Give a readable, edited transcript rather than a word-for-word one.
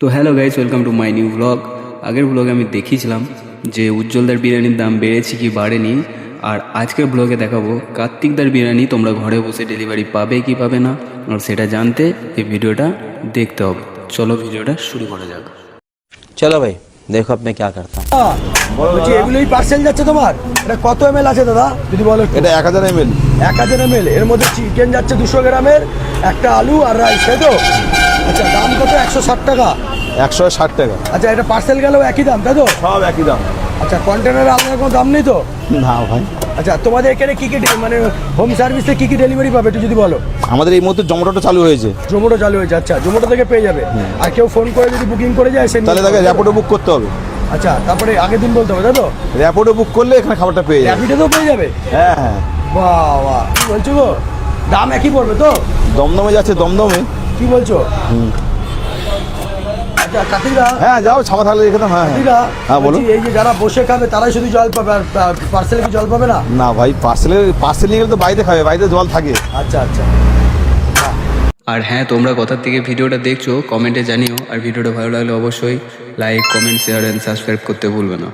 তো hello guys, welcome to my new blog. আগের ব্লগে আমি দেখিয়েছিলাম যে উজ্জ্বলদার বিরিয়ানির দাম বেড়েছে কি বাড়েনি, আর আজকের ব্লগে দেখাবো কার্তিকদার বিরিয়ানি তোমরা ঘরে বসে ডেলিভারি পাবে কি পাবে না, আর সেটা জানতে এই ভিডিওটা দেখতে হবে। চলো ভিডিওটা শুরু করা যাক। चलो भाई देखो अब मैं क्या करता हूँ। বলছি এগুলোই পার্সেল যাচ্ছে তোমার? এটা কত এমএল আছে দাদা যদি বলো একটু? এটা 1000 ml 1000 এমএল। এর মধ্যে চিকেন যাচ্ছে 200 গ্রামের, একটা আলু আর রাইস, তাই তো? আচ্ছা, দাম কত? 160 টাকা। 160 টাকা। আচ্ছা, এটা পার্সেল গেলেও একই দাম, তাই তো? সব একই দাম। আচ্ছা, কন্টেনারে আলাদা কোনো দাম নেই তো? না ভাই, আচ্ছা, তোমাদের এখানে কি কি মানে হোম সার্ভিসে কি কি ডেলিভারি পাবে একটু যদি বলো? আমাদের এই মুহূর্তে জোম্যাটোটা চালু হয়েছে, জোম্যাটো চালু হয়েছে। আচ্ছা, জোম্যাটো থেকে পেয়ে যাবে। আর কেউ ফোন করে যদি বুকিং করে যায় সে তাহলে তাকে র্যাপিডো বুক করতে হবে। আচ্ছা, তারপরে আগের দিন বলতে হবে, তাই তো? র্যাপিডো বুক করলে এখানে খাবারটা পেয়ে যাবে। র্যাপিডোতেও পেয়ে যাবে? হ্যাঁ হ্যাঁ, বাহ বাহ, কি বলছো গো? দাম একই পড়বে তো? দমদমে যাচ্ছে, দমদমে। কি বলছো? আচ্ছা, কাতিরা, হ্যাঁ যাও, ছামা থাকলে রেখে দাও। হ্যাঁ কাতিরা, হ্যাঁ বলো। বলছি, এই যে যারা বসে খাবে তারাই শুধু জল পাবে, আর পার্সেলে কি জল পাবে না? না ভাই, পার্সেল নিয়ে গেলে তো বাড়িতে খাবে, বাড়িতে জল থাকে। আচ্ছা আচ্ছা। আর হ্যাঁ, তোমরা কোথার থেকে ভিডিওটা দেখছো কমেন্টে জানিও, আর ভিডিওটা ভালো লাগলে অবশ্যই like, comment, share and subscribe করতে ভুলবে না।